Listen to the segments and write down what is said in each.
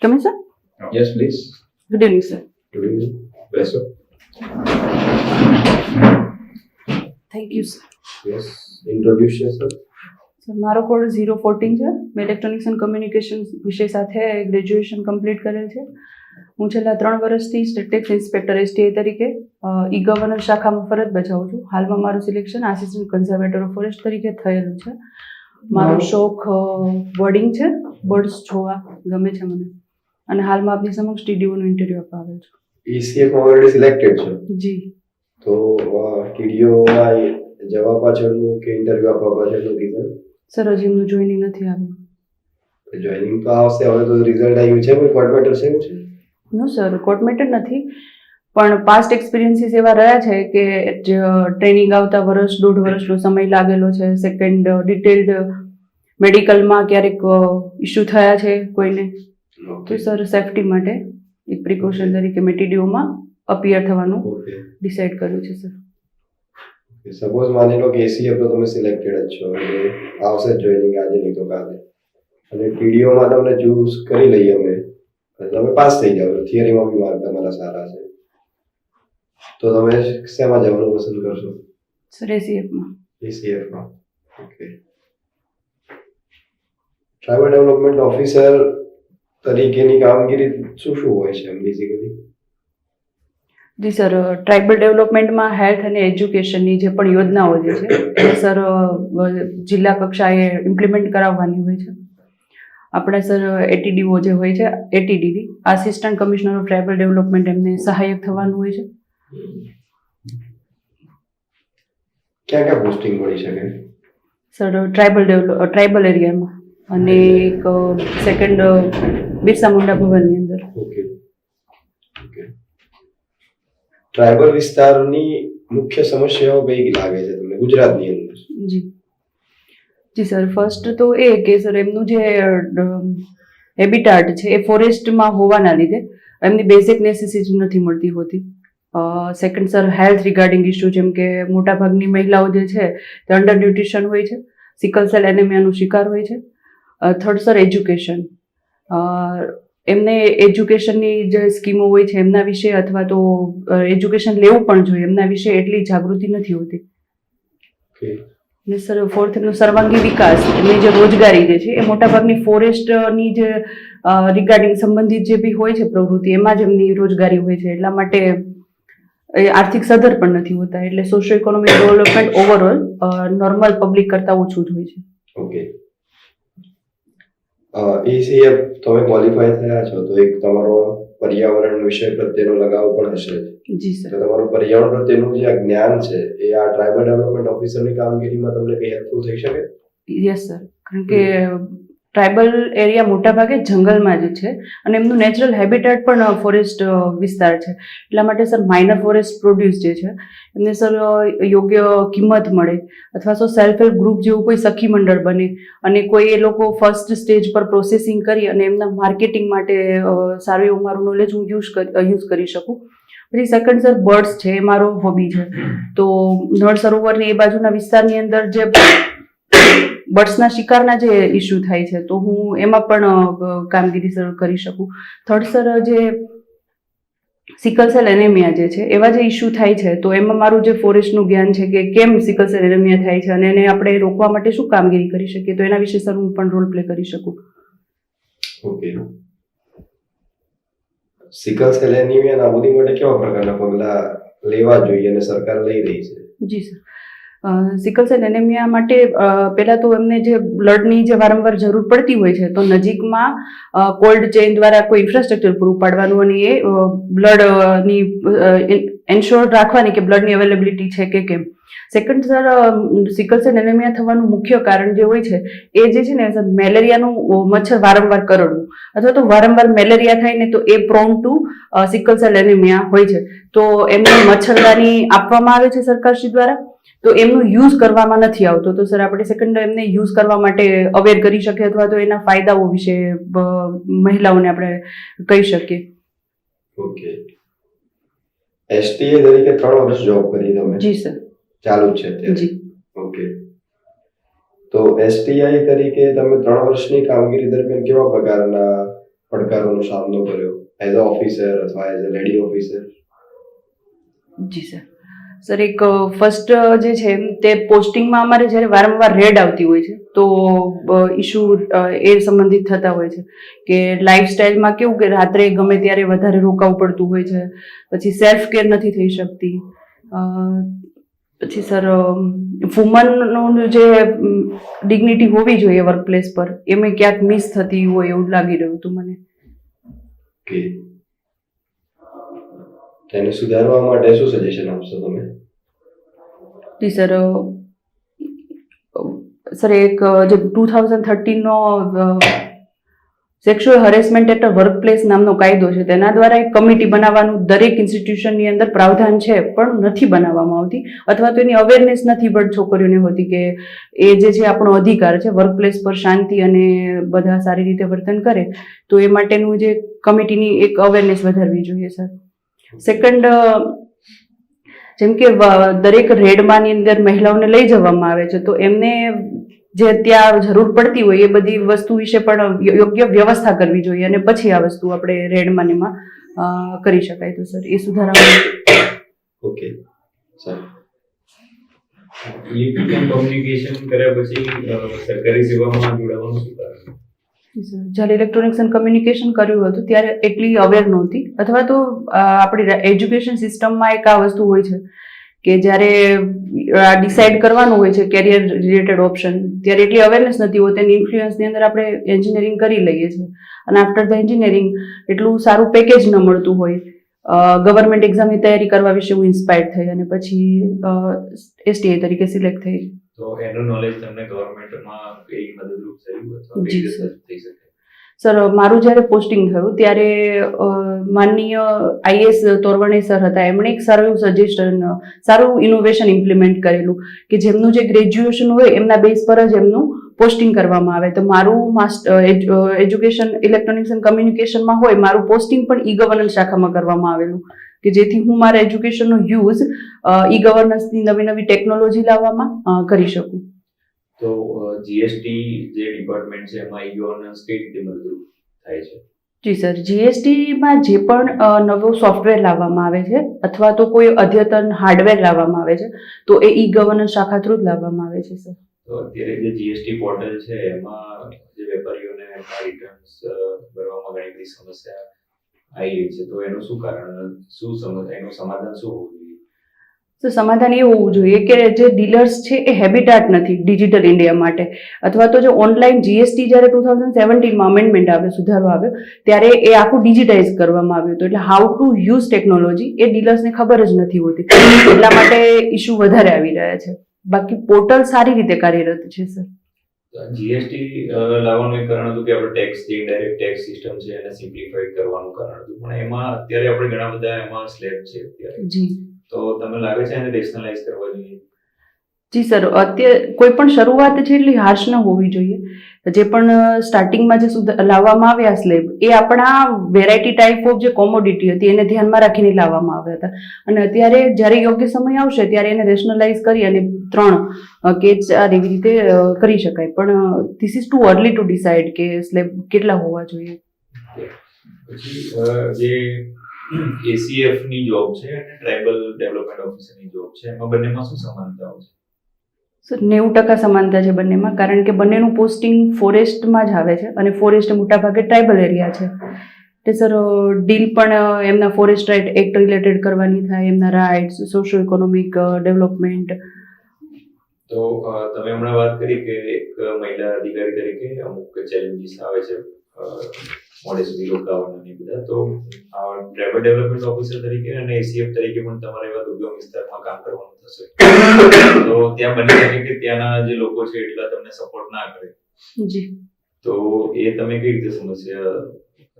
Come in, sir. Yes, please. Good evening, sir. Good evening. Bless you. Thank you, sir. Yes. Introduce yourself. Sir મારો code 014 છે. મેં electronics and communication વિષય સાથે graduation complete કરેલ છે. હું છેલ્લા 3 વર્ષથી સ્ટેટ ટેક્સ ઇન્સ્પેક્ટર STA તરીકે ઈ ગવર્નન્સ શાખામાં ફરજ બજાવું છું. હાલમાં મારું selection assistant conservator of forest તરીકે થયેલું છે. મારો શોખ બર્ડિંગ છે. બર્ડ્સ જોવા ગમે છે મને, અને હાલમાં આપની સમક્ષ TDOનું ઇન્ટરવ્યૂ આપવા આવ્યો છું. ECF માં ઓલરેડી સિલેક્ટેડ છે, જી. તો TDO માં જવા પાછળનું કે ઇન્ટરવ્યુ આપવા પાછળનું રીઝન? સર હજી એમનું જોઈનિંગ નથી આવ્યું. જોઈનિંગ તો આવશે, હવે તો રિઝલ્ટ આવ્યું છે, કોઈ કોર્ટ મેટર છે એવું છે? નો સર, કોર્ટ મેટર નથી, પણ પાસ્ટ એક્સપિરિયન્સીસ એવા રહ્યા છે કે ટ્રેનિંગ આવતા વર્ષ 1.5 વર્ષનો સમય લાગેલો છે. સેકન્ડ, ડિટેલ્ડ મેડિકલમાં ક્યારેક ઇસ્યુ થયા છે કોઈને, તો સર સેફટી માટે એક પ્રિકોશન તરીકે મેં TDOમાં અપિયર થવાનું ડિસાઇડ કર્યું છે. સર સપોઝ માની લો કે ECF તો તમે સિલેક્ટેડ જ છો, એટલે આવશે જ જોઈનિંગ આજે નહીં તો કાલે, અને TDO માં તમને ચૂઝ કરી લઈએ અમે, તમે પાસ થઈ જાવ, થિયરીમાં બી માર્ક તમારા સારા છે, તો તમે શેમાં જવાનું પસંદ કરશો? સર ECFમાં. ECFમાં. ઓકે. ટ્રાઇબલ ડેવલપમેન્ટ ઓફિસર તરીકેની કામગીરી શું શું હોય છે બેઝિકલી? જી સર, ટ્રાઇબલ ડેવલપમેન્ટમાં હેલ્થ અને એજ્યુકેશનની જે પણ યોજનાઓ જે છે એ સર જિલ્લા કક્ષાએ ઇમ્પ્લિમેન્ટ કરાવવાની હોય છે. આપણે સર ATDO જે હોય છે, ATDD assistant commissioner of tribal development, એમને સહાયક થવાનું હોય છે. ક્યાં ક્યાં પોસ્ટિંગ મળી શકે? સર ટ્રાઇબલ એરિયામાં, અને એક સેકન્ડ બિરસા મુંડા ભવનની અંદર. ઓકે. ઓકે. ટ્રાઇબલ વિસ્તારની મુખ્ય સમસ્યાઓ કઈ લાગે છે તમને ગુજરાતની અંદર? જી સર, ફર્સ્ટ તો એ કે સર એમનું જે હેબિટાટ છે એ ફોરેસ્ટમાં હોવાના લીધે એમની બેઝિક નેસેસિટી નથી મળતી હોતી. Second sir, health regarding issue, જેમ કે મોટાભાગની મહિલાઓ જે છે તે અંડર ન્યુટ્રિશન હોય છે, સિકલ સેલ એનેમિયાનો શિકાર હોય છે. Third sir, education. એમને એજ્યુકેશનની જે સ્કીમો હોય છે એમના વિશે, અથવા તો એજ્યુકેશન લેવું પણ જોઈએ એમના વિશે એટલી જાગૃતિ નથી હોતી. ને સર ફોર્થ, એમનો સર્વાંગી વિકાસ, એમની જે રોજગારી જે છે એ મોટાભાગની ફોરેસ્ટની જે રિગાર્ડિંગ સંબંધિત જે બી હોય છે પ્રવૃત્તિ, એમાં જ એમની રોજગારી હોય છે, એટલા માટે એ આર્થિક સદ્ધર પણ નથી હોતા, એટલે socio economic development overall normal public કરતાં ઓછું જ હોય છે. ઓકે. ECF તમે ક્વોલિફાય થયા છો, તો એક તમારો પર્યાવરણ વિષય પ્રત્યેનો લગાવ પણ હશે. જી સર. તો તમારું પર્યાવરણ પ્રત્યેનું જે જ્ઞાન છે એ આ ટ્રાઇબલ ડેવલપમેન્ટ ઓફિસરની કામગીરીમાં તમને કઈ હેલ્પફુલ થઈ શકે? યસ સર, કારણ કે ટ્રાઇબલ એરિયા મોટાભાગે જંગલમાં જ છે, અને એમનું નેચરલ હેબિટેટ પણ ફોરેસ્ટ વિસ્તાર છે, એટલા માટે સર માઇનર ફોરેસ્ટ પ્રોડ્યુસ જે છે એમને સર યોગ્ય કિંમત મળે, અથવા તો સેલ્ફ હેલ્પ ગ્રુપ જેવું કોઈ સખી મંડળ બને, અને કોઈ એ લોકો ફર્સ્ટ સ્ટેજ પર પ્રોસેસિંગ કરી અને એમના માર્કેટિંગ માટે સારું એવું મારું નોલેજ હું યુઝ કરી શકું. પછી સેકન્ડ સર, બર્ડ્સ છે, એ મારો હોબી છે, તો નળ સરોવરની એ બાજુના વિસ્તારની અંદર જે બર્ડ્સના શિકારના જે ઇસ્યુ થાય છે, તો હું એમાં પણ કામગીરી સર કરી શકું. થર્ડ સર, જે સિકલ સેલ એનેમિયા જે છે એવા જે ઇસ્યુ થાય છે, તો એમાં મારું જે ફોરેસ્ટનું જ્ઞાન છે કે કેમ સિકલ સેલ એનેમિયા થાય છે અને એને આપણે રોકવા માટે શું કામગીરી કરી શકીએ, તો એના વિશે સર હું પણ રોલ પ્લે કરી શકું. ઓકે. સિકલ સેલ એનિમિયા નાબૂદી માટે કેવા પ્રકારના પગલાં લેવા જોઈએ અને સરકાર લઈ રહી છે? જી સર, સિકલ સેલ એનેમિયા માટે પહેલાં તો એમને જે બ્લડની જે વારંવાર જરૂર પડતી હોય છે, તો નજીકમાં કોલ્ડ ચેઇન દ્વારા કોઈ ઇન્ફ્રાસ્ટ્રક્ચર પૂરું પાડવાનું, અને એ બ્લડની એન્શ્યોર રાખવાની કે બ્લડની અવેલેબિલિટી છે કે કેમ. Second sir, sickle cell anaemia થવાનું મુખ્ય કારણ જે હોય છે એ જે છે ને સર, મેલેરિયાનું મચ્છર વારંવાર કરડવું, અથવા તો વારંવાર મેલેરિયા થાય ને તો એ prone to sickle cell anaemia હોય છે, તો એમને મચ્છરદાની આપવામાં આવે છે સરકારશ્રી દ્વારા, તો એમનું યુઝ કરવામાં નથી આવતો. તો સર આપણે સેકન્ડ એમને યુઝ કરવા માટે અવેર કરી શકીએ, અથવા તો એના ફાયદાઓ વિશે મહિલાઓને આપણે કહી શકીએ. ઓકે. STA તરીકે 3 વર્ષ જોબ કરી તમે? જી સર. ચાલુ જ છે અત્યારે? જી. ઓકે. તો STI તરીકે તમે 3 વર્ષની કામગીરી દરમિયાન કેવા પ્રકારના પડકારોનો સામનો કર્યો એઝ અ ઓફિસર અથવા એઝ અ લેડી ઓફિસર? જી સર એક ફર્સ્ટ જે છે તે પોસ્ટિંગમાં અમારે જ્યારે વારંવાર રેડ આવતી હોય છે તો ઇસ્યુ એ સંબંધિત થતા હોય છે કે લાઈફસ્ટાઈલમાં કેવું કે રાત્રે ગમે ત્યારે વધારે રોકાવું પડતું હોય છે, પછી સેલ્ફ કેર નથી થઈ શકતી, પછી સર વુમનનું જે ડિગ્નિટી હોવી જોઈએ વર્ક પ્લેસ પર એમાં ક્યાંક મિસ થતી હોય એવું લાગી રહ્યું હતું મને. ઓકે, તેને સુધારવા માટે શું સજેશન આપશો તમે? જી સર એક જે 2013નો sexual harassment at work place નામનો કાયદો છે તેના દ્વારા એક કમિટી બનાવવાનું દરેક ઇન્સ્ટિટ્યુશનની અંદર પ્રાવધાન છે પણ નથી બનાવવામાં આવતી અથવા તો એની અવેરનેસ નથી પણ છોકરીઓને હોતી કે એ જે છે આપણો અધિકાર છે વર્ક પ્લેસ પર શાંતિ અને બધા સારી રીતે વર્તન કરે તો એ માટેનું જે કમિટીની એક અવેરનેસ વધારવી જોઈએ સર. સેકન્ડ, જેમ કે દરેક રેડમાંની અંદર મહિલાઓને લઈ જવામાં આવે છે તો એમને જે ત્યાં જરૂર પડતી હોય એ બધી વસ્તુ વિશે પણ યોગ્ય વ્યવસ્થા કરવી જોઈએ અને પછી આ વસ્તુ આપણે રેડમાં એમાં કરી શકાય. તો સર એ સુધારા. ઓકે સર, ઇલેક્ટ્રોનિક કોમ્યુનિકેશન કર્યા પછી સરકારી સેવામાં જોડાવાનું શું કારણ? જ્યારે ઇલેક્ટ્રોનિક્સ એન્ડ કમ્યુનિકેશન કર્યું હતું ત્યારે એટલી અવેર નહોતી અથવા તો આપણી એજ્યુકેશન સિસ્ટમમાં એક આ વસ્તુ હોય છે કે જ્યારે ડિસાઇડ કરવાનું હોય છે કેરિયર રિલેટેડ ઓપ્શન ત્યારે એટલી અવેરનેસ નથી હોતી એની ઇન્ફ્લુઅન્સની અંદર આપણે એન્જિનિયરિંગ કરી લઈએ છીએ અને આફ્ટર ધ એન્જિનિયરિંગ એટલું સારું પેકેજ ન મળતું હોય. ગવર્મેન્ટ એક્ઝામની તૈયારી કરવા વિશે હું ઇન્સ્પાયર્ડ થઈ અને પછી STA તરીકે સિલેક્ટ થઈ. તો એનું નોલેજ તમને ગવર્મેન્ટમાં કઈ મદદરૂપ થયું અથવા જી કઈ રીતે સર. થઈ શકે? સર મારું જ્યારે પોસ્ટિંગ થયું ત્યારે માનનીય IAS તોરવણે સર હતા એમણે એક સારું સજેશન સારું ઇનોવેશન ઇમ્પ્લિમેન્ટ કરેલું કે જેમનું જે ગ્રેજ્યુએશન હોય એમના બેઝ પર જ એમનું પોસ્ટિંગ કરવામાં આવે. તો મારું એજ્યુકેશન ઇલેક્ટ્રોનિક્સ એન્ડ કમ્યુનિકેશનમાં હોય મારું પોસ્ટિંગ પણ ગવર્નન્સ શાખામાં કરવામાં આવેલું કે જેથી હું મારા એજ્યુકેશનનો યુઝ ગવર્નન્સની નવી નવી ટેકનોલોજી લાવવામાં કરી શકું. તો GST જે ડિપાર્ટમેન્ટ છે એમાં ગવર્નન્સ કઈ રીતે મદદરૂપ થાય છે? જી સર, GSTમાં જે પણ નવો સોફ્ટવેર લાવવામાં આવે છે અથવા તો કોઈ અદ્યતન હાર્ડવેર લાવવામાં આવે છે તો એ ગવર્નન્સ શાખા થ્રુ જ લાવવામાં આવે છે સર. તો અત્યારે જે GST પોર્ટલ છે એમાં જે વેપારીઓને એમના રિટર્ન્સ ભરવામાં ઘણી બધી સમસ્યા આવી રહી છે, તો એનું શું કારણ, એનું સમાધાન શું હોવું જોઈએ? તો સમાધાન એ હોવું જોઈએ કે જે ડીલર્સ છે એ હેબિટાટ નથી ડિજિટલ ઇન્ડિયા માટે અથવા તો જે ઓનલાઈન GST જ્યારે 2017માં અમેન્ડમેન્ટ આવ્યો સુધારો આવ્યો ત્યારે એ આખું ડિજિટાઇઝ કરવામાં આવ્યું હતું એટલે હાઉ ટુ યુઝ ટેકનોલોજી એ ડીલર્સને ખબર જ નથી હોતી એટલા માટે ઇસ્યુ વધારે આવી રહ્યા છે. બાકી પોર્ટલ સારી રીતે કાર્યરત છે સર. GST લાવવાનું એક કારણ હતું કે આપણે ટેક્સ જે ઇનડાયરેક્ટ ટેક્સ સિસ્ટમ છે એને સિમ્પ્લિફાઈડ કરવાનું કારણ હતું પણ એમાં અત્યારે આપણે ઘણા બધા એમાં સ્લેબ છે અત્યારે. જી. તો તમને લાગે છે એને રેશનલાઇઝ કરવા જોઈએ? જી સર, અત્યારે કોઈ પણ શરૂઆત છે એટલી હાર્શ ન હોવી જોઈએ. જે પણ સ્ટાર્ટિંગમાં જે લાવવામાં આવ્યા સ્લેબ એ આપણા વેરાયટી ટાઈપ ઓફ જે કોમોડિટી હતી એને ધ્યાનમાં રાખીને લાવવામાં આવ્યા હતા અને અત્યારે જ્યારે યોગ્ય સમય આવશે ત્યારે એને રેશનલાઇઝ કરી અને 3 કે 4 એવી રીતે કરી શકાય પણ this is too early to decide કે સ્લેબ કેટલા હોવા જોઈએ. પછી જે ACF ની જોબ છે અને ટ્રાઇબલ ડેવલપમેન્ટ ઓફિસરની જોબ છે એમાં બંનેમાં શું સમાનતાઓ છે? સર 90% સમાનતા છે બંનેમાં કારણ કે બંનેનું પોસ્ટિંગ ફોરેસ્ટમાં જ આવે છે અને ફોરેસ્ટ મોટાભાગે ટ્રાઇબલ એરિયા છે એટલે સર ડીલ પણ એમના ફોરેસ્ટ રાઇટ એક્ટ રિલેટેડ કરવાની થાય, એમના રાઇટ્સ, સોશિયો ઇકોનોમિક ડેવલપમેન્ટ. તો તમે હમણાં વાત કરી કે એક મહિલા અધિકારી તરીકે અમુક ચેલેન્જીસ આવે છે મોડે સુધી રોકાવાના ને બધા, તો ટ્રાઇબલ ડેવલપમેન્ટ ઓફિસર તરીકે અને ACF તરીકે પણ તમારે એવા દુર્ગમ વિસ્તારમાં કામ કરવાનું થશે તો ત્યાં બની શકે કે ત્યાંના જે લોકો છે એટલા તમને સપોર્ટ ના કરે. જી. તો એ તમે કઈ રીતે સમસ્યા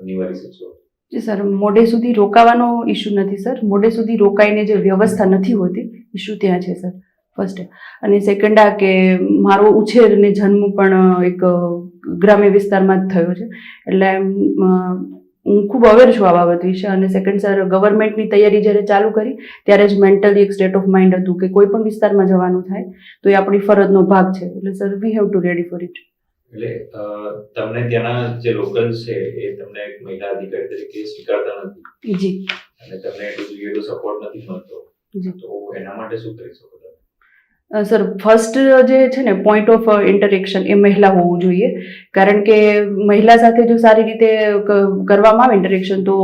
નિવારી શકશો? જી સર, મોડે સુધી રોકાવાનો ઇસ્યુ નથી સર, મોડે સુધી રોકાઈને જે વ્યવસ્થા નથી હોતી ઇસ્યુ ત્યાં છે સર ફર્સ્ટ. અને સેકન્ડ આ કે મારો ઉછેર અને જન્મ પણ એક ગ્રામ્ય વિસ્તારમાં જ થયો છે એટલે હું ખૂબ અવેર છું આ બાબત વિશે. અને સેકન્ડ સર, ગવર્મેન્ટની તૈયારી જ્યારે ચાલુ કરી ત્યારે જ મેન્ટલી એક સ્ટેટ ઓફ માઇન્ડ હતું કે કોઈ પણ વિસ્તારમાં જવાનું થાય તો એ આપણી ફરજનો ભાગ છે એટલે sir we have to ready for it. એટલે તમને ત્યાંના જે લોકલ્સ છે એ તમને એક મહિલા અધિકારી તરીકે સ્વીકારતા નથી જી અને તમને એટલું જોઈએ એટલો સપોર્ટ નથી મળતો, જી તો એના માટે શું કરી શકો તમે? સર ફર્સ્ટ જે છે ને પોઈન્ટ ઓફ ઇન્ટરેક્શન એ મહિલા હોવું જોઈએ, કારણ કે મહિલા સાથે જો સારી રીતે કરવામાં આવે ઇન્ટરેક્શન તો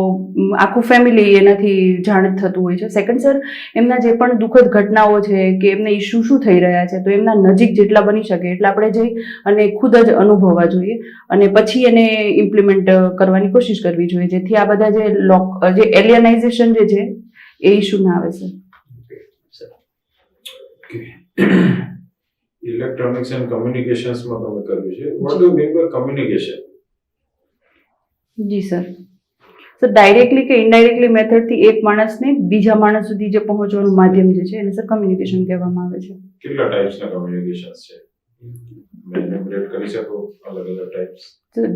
આખું ફેમિલી એનાથી જાણ થતું હોય છે. સેકન્ડ સર, એમના જે પણ દુઃખદ ઘટનાઓ છે કે એમને ઇસ્યુ શું થઈ રહ્યા છે તો એમના નજીક જેટલા બની શકે એટલા આપણે જઈ અને ખુદ જ અનુભવવા જોઈએ અને પછી એને ઇમ્પ્લિમેન્ટ કરવાની કોશિશ કરવી જોઈએ, જેથી આ બધા જે એલિયનાઇઝેશન જે છે એ ઇસ્યુ ના આવે સર. ઇલેક્ટ્રોનિક્સ એન્ડ કમ્યુનિકેશન્સમાં તમે કર્યું છે. What do mean by communication? જી સર. સર ડાયરેક્ટલી કે ઇનડાયરેક્ટલી મેથડથી એક માણસને બીજા માણસ સુધી જે પહોંચવાનું માધ્યમ જે છે એને સર કમ્યુનિકેશન કહેવામાં આવે છે. કેટલા ટાઈપ્સના કમ્યુનિકેશન્સ છે? એન્યુમરેટ કરી શકો અલગ અલગ ટાઈપ્સ?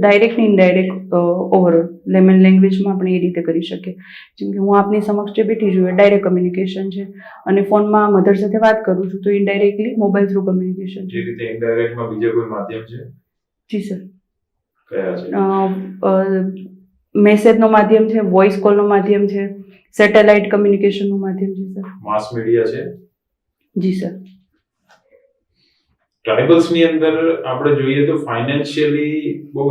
ડાયરેક્ટ ને ઇનડાયરેક્ટ ઓવરઓલ લેમન લેંગ્વેજમાં આપણે એ રીતે કરી શકીએ. જેમ કે હું આપની સમક્ષ જે બેઠી છું એ ડાયરેક્ટ કમ્યુનિકેશન છે અને ફોનમાં મધર સાથે વાત કરું છું તો ઇનડાયરેક્ટલી મોબાઈલ થ્રુ કમ્યુનિકેશન છે. જે રીતે ઇનડાયરેક્ટમાં બીજા કોઈ માધ્યમ છે? જી સર. કયા છે? મેસેજનો માધ્યમ છે, વોઇસ કોલનો માધ્યમ છે, સેટેલાઇટ કમ્યુનિકેશનનું માધ્યમ છે સર. માસ મીડિયા છે? જી સર. ટ્રાઇબલ્સની અંદર આપણે જોઈએ તો ફાઇનાન્શિયલી બહુ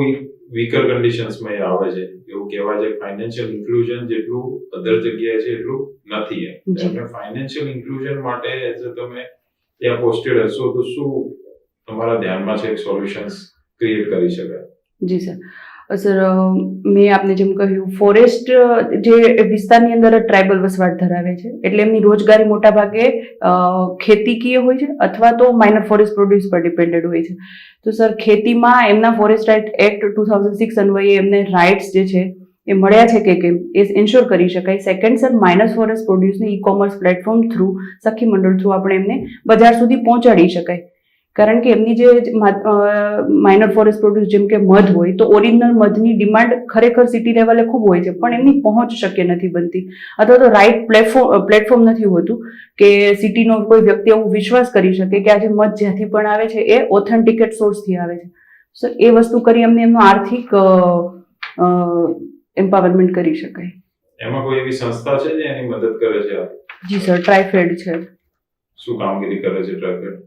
વીકર કન્ડિશન્સમાં એ આવે છે. એવું કહેવાય છે ફાઇનાન્શિયલ ઇન્ક્લુઝન જેટલું અધર જગ્યાએ છે એટલું નથી એમ. એટલે ફાઇનાન્શિયલ ઇન્ક્લુઝન માટે એઝ તમે ત્યાં પોસ્ટેડ હશો તો શું તમારા ધ્યાનમાં છે સોલ્યુશન્સ ક્રિએટ કરી શકાય? જી સર. સર મેં આપને જેમ કહ્યું, ફોરેસ્ટ જે વિસ્તારની અંદર ટ્રાઇબલ વસવાટ ધરાવે છે એટલે એમની રોજગારી મોટા ભાગે ખેતીકીય હોય છે અથવા તો માઇનર ફોરેસ્ટ પ્રોડ્યુસ પર ડિપેન્ડેડ હોય છે. તો સર ખેતીમાં એમના ફોરેસ્ટ રાઇટ એક્ટ 2006 અન્વયે એમને રાઇટ્સ જે છે એ મળ્યા છે કે કેમ એ ઇન્શ્યોર કરી શકાય. સેકન્ડ સર, માઇનર ફોરેસ્ટ પ્રોડ્યુસને ઈ કોમર્સ પ્લેટફોર્મ થ્રુ, સખી મંડળ થ્રુ આપણે એમને બજાર સુધી પહોંચાડી શકાય, કારણ કે એમની જે માઇનર ફોરેસ્ટ પ્રોડ્યુસ જેમ કે મધ હોય તો ઓરિજિનલ મધની ડિમાન્ડ ખરેખર સિટી લેવલે ખૂબ હોય છે પણ એમની પહોંચ શક્ય નથી બનતી અથવા તો રાઇટ પ્લેટફોર્મ નથી હોતું કે સિટીનો કોઈ વ્યક્તિ એવું વિશ્વાસ કરી શકે કે આ જે મધ જ્યાંથી પણ આવે છે એ ઓથેન્ટિકેટ સોર્સથી આવે છે. સો એ વસ્તુ કરી એમને એમનું આર્થિક એમ્પાવરમેન્ટ કરી શકાય. એમાં કોઈ એવી સંસ્થા છે જે એની મદદ કરે છે? જી સર, ટ્રાઇફેડ છે. શું કામગીરી કરે છે ટ્રાઇફેડ?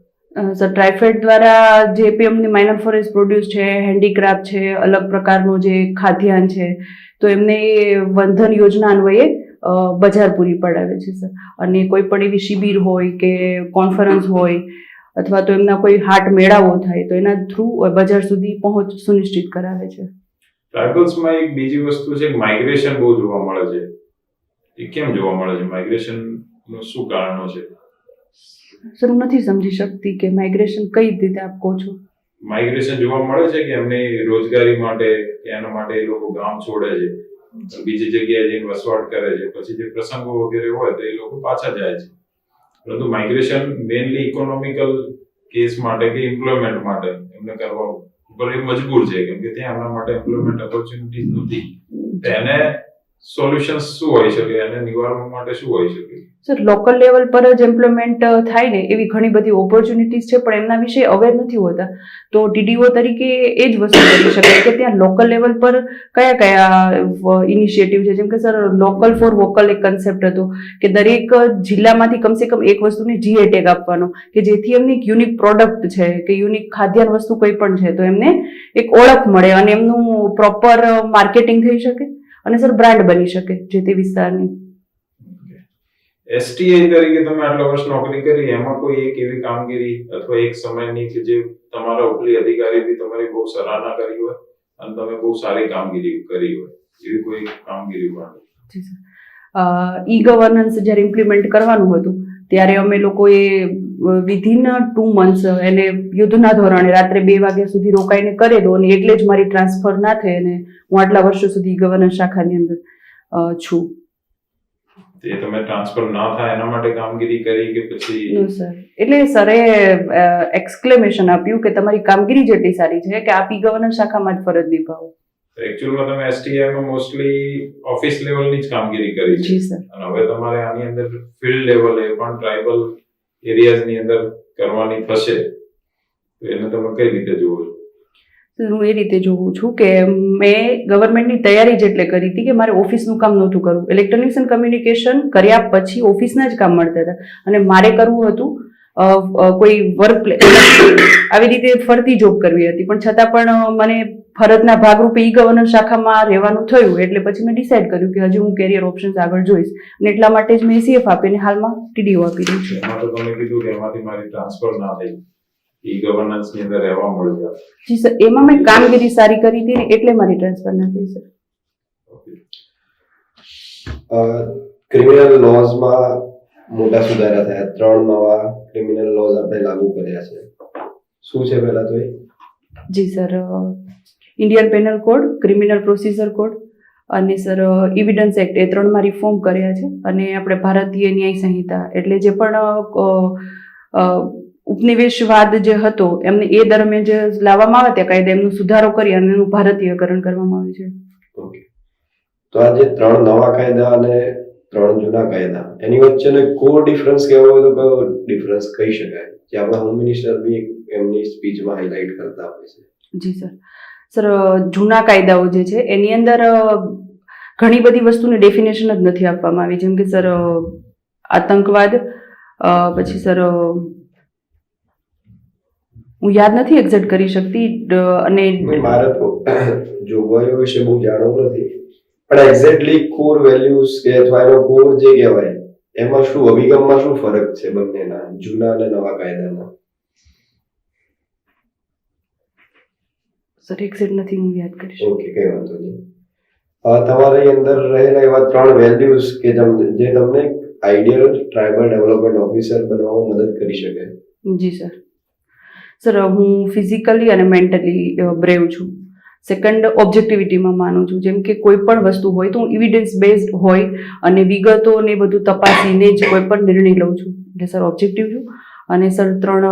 સર ટ્રાઇફેડ દ્વારા જે પીએમની માઇનર ફોરેસ્ટ પ્રોડ્યુસ છે, હેન્ડીક્રાફ્ટ છે, અલગ પ્રકારનું જે ખાદ્યાન્ન છે તો એમને વંધન યોજના અન્વયે બજાર પૂરી પડાવે છે સર. અને કોઈ પણ એવી શિબિર હોય કે કોન્ફરન્સ હોય અથવા તો એમના કોઈ હાટ મેળાવો થાય તો એના થ્રુ બજાર સુધી પહોંચ સુનિશ્ચિત કરાવે છે. ટ્રાઇબલ્સમાં એક બીજી વસ્તુ છે કે માઇગ્રેશન બહુ જોવા મળે છે. એ કેમ જોવા મળે છે? માઇગ્રેશનનું શું કારણો છે? સર હું નથી સમજી શકતી કે માઇગ્રેશન કઈ રીતે આપ કહો છો. માઇગ્રેશન જોવા મળે છે કે એમની રોજગારી માટે એના માટે એ લોકો ગામ છોડે છે, બીજી જગ્યાએ જઈને વસવાટ કરે છે, પછી જે પ્રસંગો વગેરે હોય તો એ લોકો પાછા જાય છે. પરંતુ માઇગ્રેશન મેઇનલી ઇકોનોમિકલ કેસ માટે કે એમ્પ્લોયમેન્ટ માટે એમને કરવા ઉપર એ મજબૂર છે કેમ કે ત્યાં એમના માટે એમ્પ્લોયમેન્ટ ઓપોર્ચ્યુનિટીઝ નથી. એને સોલ્યુશન્સ શું હોઈ શકે? એને નિવારવા માટે શું હોઈ શકે? સર લોકલ લેવલ પર જ એમ્પ્લોયમેન્ટ થાય ને એવી ઘણી બધી ઓપોર્ચ્યુનિટીઝ છે પણ એમના વિશે અવેર નથી હોતા. તો ટીડીઓ તરીકે એ જ વસ્તુ કરી શકાય કે ત્યાં લોકલ લેવલ પર કયા કયા ઇનિશિયેટિવ છે. જેમ કે સર લોકલ ફોર વોકલ એક કન્સેપ્ટ હતો કે દરેક જિલ્લામાંથી કમસે કમ એક વસ્તુને જીઆઈ ટેગ આપવાનો કે જેથી એમની એક યુનિક પ્રોડક્ટ છે કે યુનિક ખાદ્યાન્ન વસ્તુ કોઈ પણ છે તો એમને એક ઓળખ મળે અને એમનું પ્રોપર માર્કેટિંગ થઈ શકે અને સર બ્રાન્ડ બની શકે જે તે વિસ્તારની. એસટીઆઈ તરીકે તમે આટલા વર્ષ નોકરી કરી, એમાં કોઈ એક એવી કામગીરી અથવા એક સમયની કે જે તમારા ઉપલી અધિકારીથી તમારી બહુ સરાહના કરી હોય અને તમે બહુ સારી કામગીરી કરી હોય એવી કોઈ કામગીરી માટે? જી સર. ઈ ગવર્નન્સ જ્યારે ઇમ્પ્લિમેન્ટ કરવાનું હતું ત્યારે અમે લોકોએ વિધિન 2 months એને યુદ્ધના ધોરણે રાત્રે 2 વાગ્યા સુધી રોકાઈને કરેલું અને એટલે જ મારી ટ્રાન્સફર ના થઈ અને હું આટલા વર્ષો સુધી ગવર્નન્સ શાખાની અંદર છું. તે તમે ટ્રાન્સફર ના થાય એના માટે કામગીરી કરી કે પછી? નો સર, એટલે સરે એક્સક્લેમેશન આપ્યું કે તમારી કામગીરી જેટલી સારી છે કે આપ ઈ ગવર્નન્સ શાખામાં જ ફરજ નિભાવો. એકચ્યુઅલમાં તમે એસટીઆઈમાં મોસ્ટલી ઓફિસ લેવલની જ કામગીરી કરી છે. જી સર. અને હવે તમારે આની અંદર ફિલ્ડ લેવલે પણ ટ્રાઇબલ એરિયાઝની અંદર કરવાની થશે તો એને તમે કઈ રીતે જુઓ છો? હું એ રીતે જોઉં છું કે મેં ગવર્મેન્ટની તૈયારી જ એટલે કરી હતી કે મારે ઓફિસનું કામ નહોતું કરવું. ઇલેક્ટ્રોનિક્સ એન્ડ કમ્યુનિકેશન કર્યા પછી ઓફિસના જ કામ મળતા હતા અને મારે કરવું હતું કોઈ વર્ક પ્લેસ આવી રીતે ફરતી જોબ કરવી હતી. પણ છતાં પણ મને ફરજના ભાગરૂપે ઈ ગવર્નન્સ શાખામાં રહેવાનું થયું એટલે પછી મેં ડિસાઇડ કર્યું કે હજી હું કેરિયર ઓપ્શન્સ આગળ જોઈશ અને એટલા માટે જ મેં CF આપીને હાલમાં TDO આપી રહી છું. એમાં તો તમે કીધું કે એમાંથી મારી ટ્રાન્સફર ના થઈ, ઈ ગવર્નન્સ ની અંદર રહેવા મળ્યું. જી સર, એમાં મેં કામગીરી સારી કરી હતી ને એટલે મારી ટ્રાન્સફર ના થઈ સર. ક્રિમિનલ લોઝમાં મોટા સુધારા થયા, 3 નવા ક્રિમિનલ લોઝ આપણે લાગુ કર્યા છે. શું છે પહેલા તો એ? જી sir, Indian penal code, criminal procedure code અને સર એવિડન્સ એક્ટ, એ 3માં રિફોર્મ કર્યા છે. અને આપણે ભારતીય ન્યાય સંહિતા એટલે જે પણ ઉપનિવેશવાદ જે હતો એમને એ દરમિયાન જે લાવવામાં આવ્યા ત્યાં કાયદા એમનો સુધારો કરી અને એનું ભારતીયકરણ કરવામાં આવ્યું છે. ઓકે, તો આ જે 3 નવા કાયદા અને 3 જૂના કાયદા એની વચ્ચેનો કોર ડિફરન્સ કહેવો હોય તો કયો ડિફરન્સ કહી શકાય, જે આપણા હોમ મિનિસ્ટર બી એમની સ્પીચમાં હાઇલાઇટ કરતા હોય છે? જી સર. સર, જૂના કાયદાઓ જે છે એની અંદર ઘણી બધી વસ્તુની ડેફિનેશન જ નથી આપવામાં આવી. જેમ કે સર આતંકવાદ, પછી સર હું યાદ નથી એક્ઝેક્ટ કરી શકતી અને મારે તો જોગવાઈઓ વિશે બહુ જાણવું નથી, પણ એક્ઝેક્ટલી કોર વેલ્યુઝ કે અથવા એનો કોર જે કહેવાય એમાં શું અભિગમમાં શું ફરક છે બંનેના, જૂના અને નવા કાયદાના? સર એક્ઝેક્ટ નથી હું યાદ કરી શકું. ઓકે, કઈ વાંધો નહીં. તમારી અંદર રહેલા એવા 3 વેલ્યુઝ કે જે તમને આઈડિયલ ટ્રાઇબલ ડેવલપમેન્ટ ઓફિસર બનવામાં મદદ કરી શકે. જી સર. સર, હું ફિઝિકલી અને મેન્ટલી બ્રેવ છું. સેકન્ડ, ઓબ્જેક્ટિવિટીમાં માનું છું. જેમ કે કોઈ પણ વસ્તુ હોય તો હું એવિડન્સ બેઝડ હોય અને વિગતો ને બધું તપાસીને જ કોઈ પણ નિર્ણય લઉં છું. એટલે સર ઓબ્જેક્ટિવ છું. અને સર 3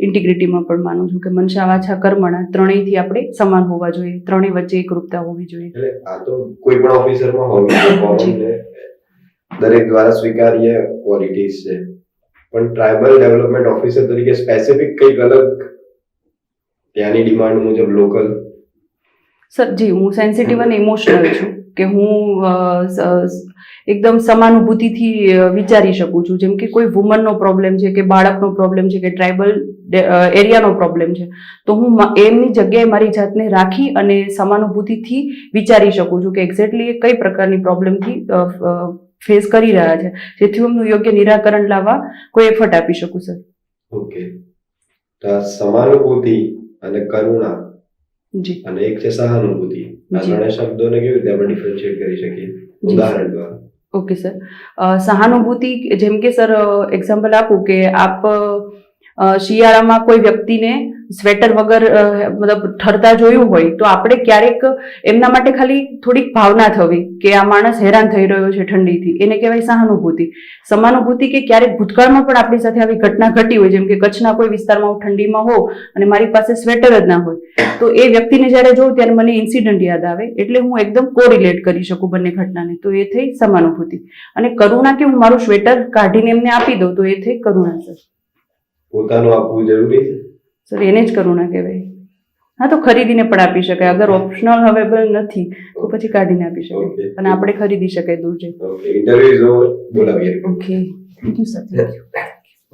ઇન્ટિગ્રિટીમાં પણ માનું છું કે મનસા વાચા કર્મણા ત્રણેયથી આપણે સમાન હોવા જોઈએ, ત્રણેય વચ્ચે એકરૂપતા હોવી જોઈએ. એટલે આ તો કોઈ પણ ઓફિસરમાં હોવી જોઈએ, દરેક દ્વારા સ્વીકાર્ય ક્વોલિટીઝ છે. પણ ટ્રાઇબલ ડેવલપમેન્ટ ઓફિસર તરીકે સ્પેસિફિક કંઈક અલગ ત્યાંની ડિમાન્ડ મુજબ લોકલ? સર જી, હું સેન્સિટિવ અને ઇમોશનલ છું કે હું એકદમ સમાનુભૂતિથી વિચારી શકું છું. જેમ કે કોઈ વુમનનો પ્રોબ્લેમ છે કે બાળકનો પ્રોબ્લેમ છે કે ટ્રાઇબલ એરિયાનો પ્રોબ્લેમ છે તો હું એમની જગ્યાએ મારી જાતને રાખી અને સમાનુભૂતિથી વિચારી શકું છું કે એક્ઝેક્ટલી એ કઈ પ્રકારની પ્રોબ્લેમથી ફેસ કરી રહ્યા છે, જેથી હું એમનું યોગ્ય નિરાકરણ લાવવા કોઈ એફર્ટ આપી શકું સર. ઓકે, તો આ સમાનુભૂતિ અને કરુણા જી અને એક છે સહાનુભૂતિ, આ ત્રણેય શબ્દોને કેવી રીતે આપણે ડિફરન્શિએટ કરી શકીએ ઉદાહરણ દ્વારા? ઓકે સર, સહાનુભૂતિ જેમ કે સર એક્ઝામ્પલ આપું કે આપ શિયાળામાં કોઈ વ્યક્તિને સ્વેટર વગર મતલબ ઠરતા જોયું હોય તો આપણે ક્યારેક એમના માટે ખાલી થોડીક ભાવના થવી કે આ માણસ હેરાન થઈ રહ્યો છે ઠંડીથી, એને કહેવાય સહાનુભૂતિ. સમાનુભૂતિ કે ક્યારેક ભૂતકાળમાં પણ આપણી સાથે આવી ઘટના ઘટી હોય, જેમ કે કચ્છના કોઈ વિસ્તારમાં હું ઠંડીમાં હોઉં અને મારી પાસે સ્વેટર જ ના હોય તો એ વ્યક્તિને જ્યારે જોઉં ત્યારે મને ઇન્સિડન્ટ યાદ આવે એટલે હું એકદમ કોરિલેટ કરી શકું બંને ઘટનાને, તો એ થઈ સમાનુભૂતિ. અને કરુણા કે હું મારું સ્વેટર કાઢીને એમને આપી દઉં તો એ થઈ કરુણા સર. પોતાનું આપવું જરૂરી છે સર, એને જ કરુણા કહેવાય. હા, તો ખરીદીને પણ આપી શકાય, અગર ઓપ્શનલ અવેલેબલ નથી તો પછી કાઢીને આપી શકાય અને આપણે ખરીદી શકાય દૂર જઈ. ઓકે, ઇન્ટરવ્યુ ઇઝ ઓવર, બોલાવીએ. Okay, thank you sir. Thank you.